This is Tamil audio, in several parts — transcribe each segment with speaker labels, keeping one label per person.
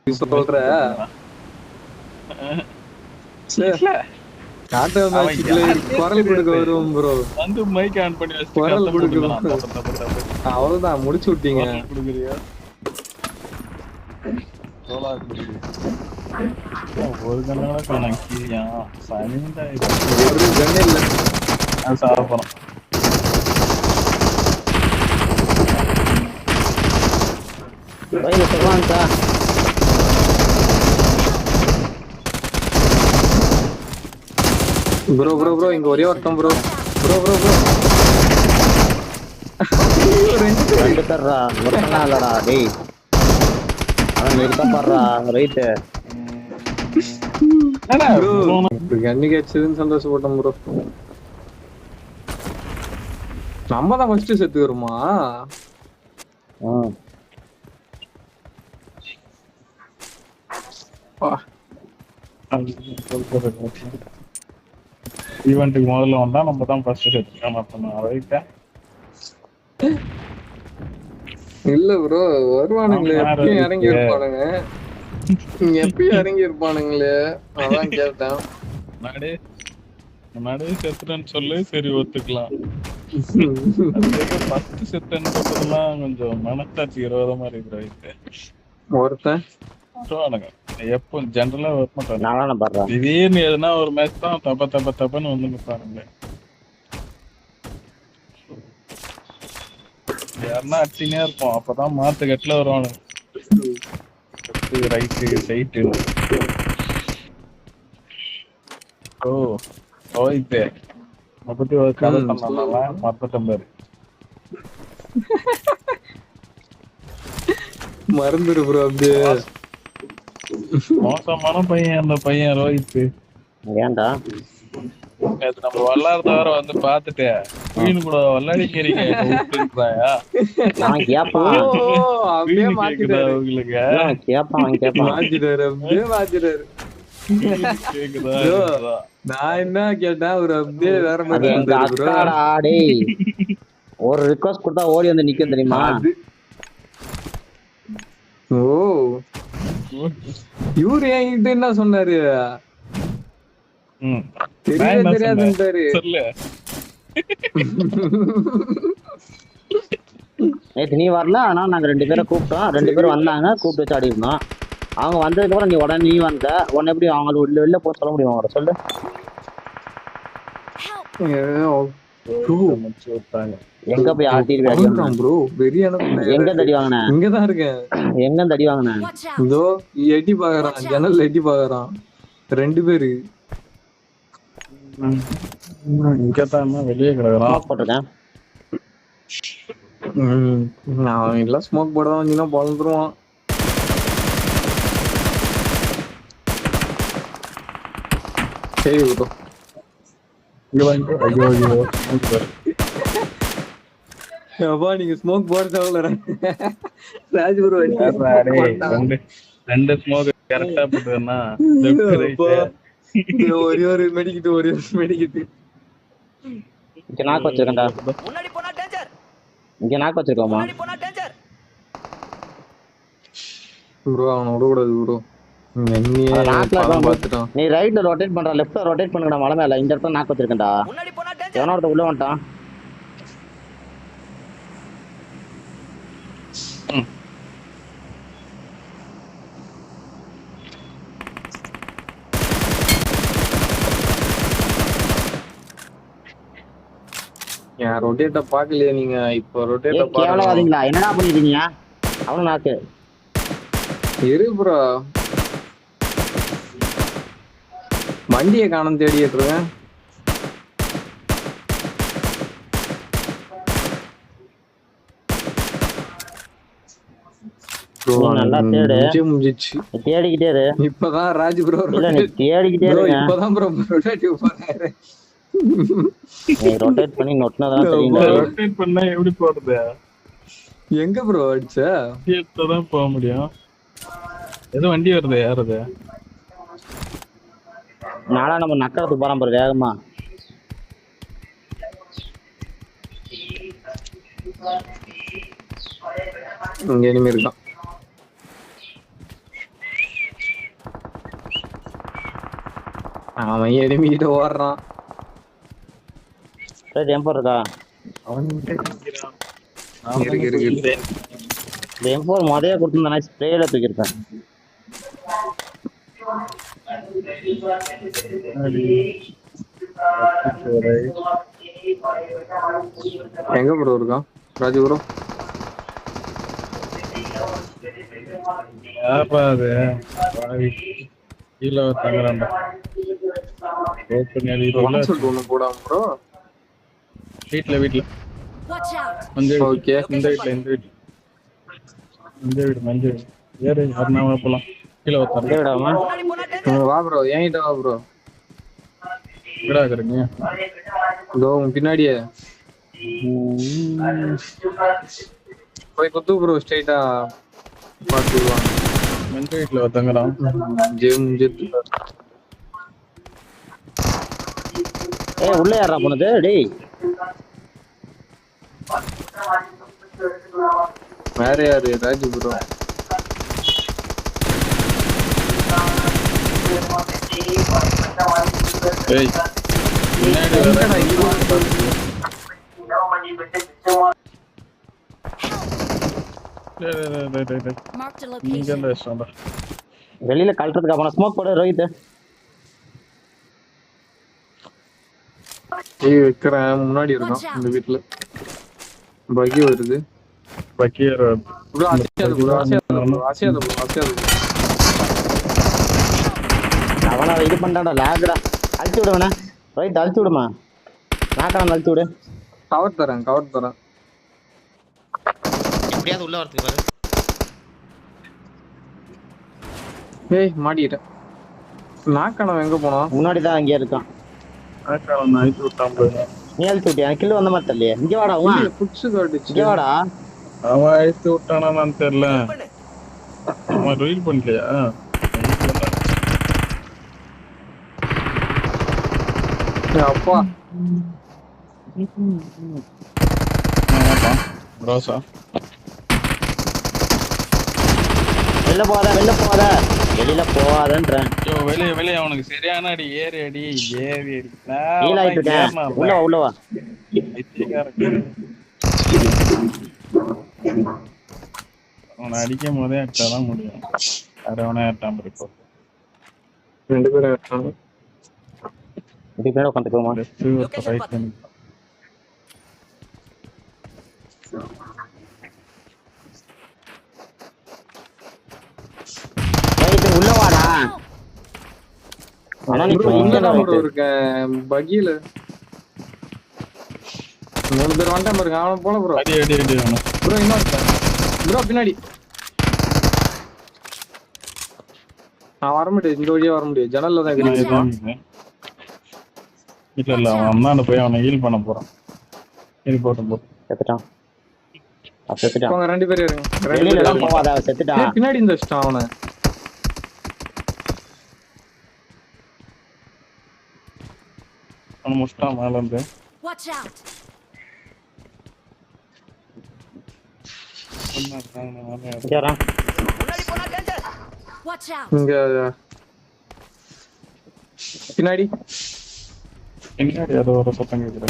Speaker 1: சொல்ற காட்ட குரல் கொடுக்க வருவோம் ப்ரோ.
Speaker 2: வந்து மைக் ஆன் பண்ணி வச்சு
Speaker 1: குரல் கொடுக்க அவ்வளவுதான் முடிச்சு விட்டீங்க.
Speaker 2: குடுக்குறியா ஒரு கண்ணால கணக்கியா சனிடா
Speaker 1: ஒரு கண்ணே இல்ல.
Speaker 2: நான் சாப்பிடுறேன்.
Speaker 1: ப்ரோ ப்ரோ ப்ரோ இங்க ஒரே ஒருத்தன் ப்ரோ. ப்ரோ ப்ரோ ப்ரோ
Speaker 3: ரெண்டு பேர்ரா ஒருத்தனா இல்லடா டேய். அவன் இருக்க பாறா ரைட்.
Speaker 1: கண்ணு கேட்சதுன்னு சந்தோஷப்பட்டோம் ப்ரோ. நம்ம தான் ஃபர்ஸ்ட் செத்து வருமா?
Speaker 2: ஈவென்ட்டுக்கு முதல்ல வந்தா நம்ம தான் ஃபர்ஸ்ட் செட் பண்ணோம் ரைட்டா?
Speaker 1: இல்ல ப்ரோ வருவானுங்களே எப்பயும் இறங்கி இருப்பானுங்க. எப்பயும் இறங்கி இருப்பானுங்களே அதான் கேட்டேன்.
Speaker 2: முன்னாடி செத்துட்டேன்னு சொல்லு சரி ஒத்துக்கலாம். ஃபர்ஸ்ட் செத்துன்னு சொல்றதெல்லாம் கொஞ்சம் மனசாட்சி விரோதமா இருக்கு.
Speaker 1: ஒருத்தன்
Speaker 2: எப்போ ஜெனரலா ஒர்க்
Speaker 3: பண்றாங்க.
Speaker 2: திடீர்னு எதுனா ஒரு மேட்ச் தான் தப்பன்னு வந்து நிப்பாருங்க. யாருன்னா அடிச்சுனே இருப்போம். அப்பதான் மாத்து கட்டில வருவானுங்க. ரைட்டு சைட்டு ஓய்தே பத்தி ஒரு கதை சொன்னால மறந்துட்டேன் பாரு.
Speaker 1: மறந்துடு ப்ரோ. அப்படியே
Speaker 2: மோசமான பையன் அந்த பையன் ரோஹித்.
Speaker 3: ஏன்டா
Speaker 2: நம்ம விளாடுறத வேற வந்து பாத்துட்டு வீணு கூட விளையாடிக்கிறீங்க
Speaker 3: நான் கேப்பான்.
Speaker 2: உங்களுக்கு
Speaker 3: கேப்பான்
Speaker 1: மாத்திட்டாரு அப்படியே மாத்திட்டாரு. நான் என்ன கேட்டேன் ஒரு அப்படியே வேற மாதிரி.
Speaker 3: ஒரு ரிக்வெஸ்ட் கொடுத்தா ஓடி வந்து நிக்கும் தெரியுமா?
Speaker 1: ஓ இவரு என்கிட்ட என்ன சொன்னாரு? தெரியாதுன்றாரு.
Speaker 3: நேற்று நீ வரல. ஆனா நாங்க 2 பேரை கூப்பிட்டோம். 2 பேரும் வந்தாங்க. கூப்பிட்டு வச்சு ஆடி இருந்தோம். அவங்க வந்ததுக்கு அப்புறம் நீ உடனே நீ வந்த உடனே எப்படி அவங்க வெளில போக சொல்ல முடியும்? அவங்கள சொல்லு. எங்க போய் ஆட்டிருக்கேன்
Speaker 1: ப்ரோ.
Speaker 3: எங்க தடி வாங்கின?
Speaker 1: இங்கதான் இருக்கேன்.
Speaker 3: எங்க தடி வாங்கின?
Speaker 1: இதோ எட்டி பாக்குறான். ஜன்னல் எட்டி பாக்குறான். 2 பேரு
Speaker 2: இங்கதான் வெளியே கிடக்குறான்.
Speaker 3: போட்டிருக்கேன்.
Speaker 1: நான் எல்லாம் ஸ்மோக் போடதான் வந்தீங்கன்னா பழந்துருவான். சரி ப்ரோ நீங்க ஸ்மோக் போடுறதுல ராஜ் ப்ரோ
Speaker 2: 2 ஸ்மோக் கரெக்டா போட்டுனா
Speaker 1: ஒரு மெடிக்கிட்டு
Speaker 3: இங்க நாக்கு வச்சிருக்கேன்டா. முன்னாடி போனா டேஞ்சர். இங்க நாக்கு வச்சிருக்கோமா? முன்னாடி போனா டேஞ்சர்.
Speaker 1: ப்ரோ அவன விட கூடாது ப்ரோ.
Speaker 3: நீ ரைட்ல ரொட்டேட் பண்ற, லெஃப்ட்ல ரொட்டேட் பண்ணுடா. மலை மேல இந்த இடத்துல நாக்கு வச்சிருக்கேன்டா. முன்னாடி போனா டேஞ்சர். எவனோ ஒருத்த உள்ள வந்துட்டான்.
Speaker 1: ரொட்டேட்ட பாக்கலையா நீங்க? இப்ப ரொட்டேட்ட
Speaker 3: பாக்கலாம்ங்களா? என்னடா பண்ணிட்டீங்க? அவன நாக்கு
Speaker 1: இரு ப்ரோ. வண்டியை காணோம் தேடிட்டு இருக்கேன்.
Speaker 3: நல்லா தேடு.
Speaker 1: முடிஞ்சிச்சு.
Speaker 3: தேடிக்கிட்டே இரு.
Speaker 1: இப்பதான் ராஜ் ப்ரோ
Speaker 3: தேடிக்கிட்டே இரு.
Speaker 1: இப்பதான் ப்ரோ ரொட்டேட்டிவ் பண்ணாரு.
Speaker 3: நீ ரொட்டேட் பண்ணி நொட்னதான் தெரியும்.
Speaker 2: ரொட்டேட் பண்ணா எப்படி போறது?
Speaker 1: எங்க ப்ரோ அடிச்சா?
Speaker 2: தான் போக முடியும். ஏதோ வண்டி வருது. யாரது?
Speaker 3: நாளா நம்ம நக்கறதுக்கு போறோம் பாரு வேகமா.
Speaker 1: இங்க இனிமே இருக்கான். அவன் எனிமிக்கிட்ட ஓடுறான்.
Speaker 3: M4 இருக்கா?
Speaker 1: இருக்கு.
Speaker 3: M4 மொதலே கொடுத்துருந்தா ஸ்ப்ரேல தூக்கிருப்பேன்.
Speaker 1: எங்க ப்ரோ இருக்கான் ராஜு ப்ரோ?
Speaker 2: கீழே தங்குறான்டா.
Speaker 1: ஒண்ணு போடாம ப்ரோ.
Speaker 2: வீட்டுல
Speaker 1: ஓகே
Speaker 2: இந்த வீடு மஞ்சள் ஏறு அருணாவை போலாம். கீழே
Speaker 3: விடாமா
Speaker 1: வா ப்ரோ, என்கிட்ட வா ப்ரோ.
Speaker 2: வீடா இருக்கிறீங்க
Speaker 1: இதோ உன் பின்னாடியே போய் குத்து ப்ரோ, ஸ்ட்ரைட்டா பாத்துருவாங்க.
Speaker 2: மஞ்சள் வீட்டுல தங்குறான்.
Speaker 3: உள்ள யாரா போனது டேய்?
Speaker 1: வேற யாரு? ராஜு ப்ரோ.
Speaker 3: வெளியில கழட்டதுக்கு அப்புறம் ஸ்மோக் போட ரோஹித்.
Speaker 1: வைக்கிறேன், முன்னாடி இருக்கான் இந்த வீட்டுல. பகி வருது.
Speaker 3: அவனை இது பண்றான்டா, லாக்டா. அழிச்சு விடுவன ரோஹித், அழிச்சு விடுமா. நாக்கான அழிச்சு விடு.
Speaker 1: கவர் தரேன்.
Speaker 4: எப்படியாவது உள்ள வரதுக்கு பாரு.
Speaker 1: ஏய் மாட்டிட்டேன். நாக்கானவன் எங்க போனா?
Speaker 3: முன்னாடிதான் அங்கே இருக்கான். நீ அழிச்சு விட்டியா? கில்லு வந்த மாதிரி தெரியல. இங்க வாடா, இங்க வாடா.
Speaker 2: அவன் அழித்து விட்டானான்னு தெரியல. அவன் ரீல் பண்ணலையா?
Speaker 1: அப்பா
Speaker 2: ரோசா
Speaker 3: வெளில போகாத வெளியில போகாதன்றேன்.
Speaker 2: வெளியே அவனுக்கு சரியான அடி. ஏறி அடி.
Speaker 3: கீழே ஆயிட்டுட்டேன். உள்ள வா.
Speaker 2: அவனை அடிக்கும் போதே அடிச்சாதான் முடியும். அவனை ஏற்றாம இருக்கும்.
Speaker 1: 2 பேரும் ஏற்றாங்க.
Speaker 3: உட்காந்து போமா. உள்ள வாடா.
Speaker 1: இருக்கேன் பகில 3 பேர் வந்துட்டேன் பாருங்க. அவன் போல ப்ரோ.
Speaker 2: அடி
Speaker 1: ப்ரோ இன்னொரு ப்ரோ பின்னாடி. நான் வர முடியாது, இந்த வழியா வர முடியாது. ஜன்னல்ல தான் இருக்கேன்.
Speaker 2: இல்ல அவன் அண்ணாண்ட போய் அவனை ஹீல் பண்ண போறான். ஹீல் போட்டு
Speaker 3: செத்துட்டான்.
Speaker 1: போங்க 2 பேர் இருங்க.
Speaker 3: வெளியில எல்லாம் போவாத, செத்துட்டான்.
Speaker 1: பின்னாடி இந்த ஸ்டான் அவனை.
Speaker 2: அவன் முஸ்டான் மேல இருந்து.
Speaker 5: Watch out.
Speaker 3: கேறா.
Speaker 5: Watch out.
Speaker 1: இங்க பின்னாடி
Speaker 2: ஏதோ ஒரு சத்தம் கேக்குது.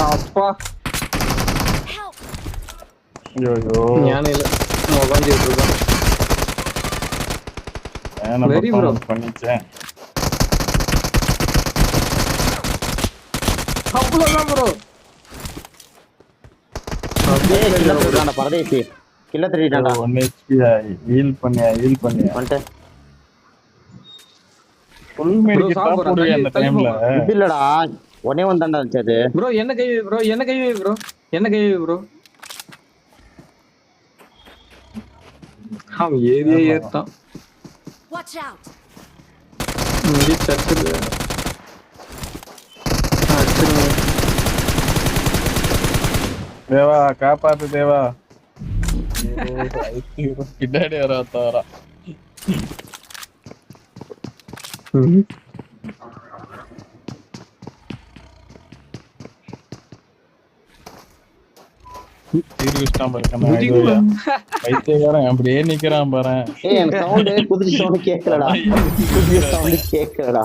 Speaker 1: அப்பா
Speaker 5: Help.
Speaker 2: ஐயோ
Speaker 1: ஞான இல்ல, உட்காந்துட்டு இருக்கான். வெரி ப்ரோ
Speaker 2: பண்ணிச்சேன்.
Speaker 1: அவ்வளவுதான் ப்ரோ.
Speaker 3: பரதேசி கில்ல திருடிட்டான்டா.
Speaker 2: 1 HP ஹீல் பண்ணியா
Speaker 3: வந்துட்டு
Speaker 2: ஃபுல் மெடிக்கெட் போடுவே அந்த டைம்ல.
Speaker 3: இது இல்லடா, ஒண்ணே வந்தான்டா இருந்துச்சு.
Speaker 1: ப்ரோ என்ன கை ப்ரோ. அவன் ஏரியா ஏத்தான்.
Speaker 5: Watch out.
Speaker 1: இங்கே சட்டுது.
Speaker 2: தேவா காப்பாத்து தேவா. பின்னாடி வரா. தீர்விஷ்டான் பாரு பைத்தியக்காரன் அப்படியே நிக்கிறான் பாரு.
Speaker 3: ஏய் எனக்கு சவுண்ட் குதிச்சு சவுண்ட் கேட்கலடா. குதிச்சு சவுண்ட் கேட்கலடா.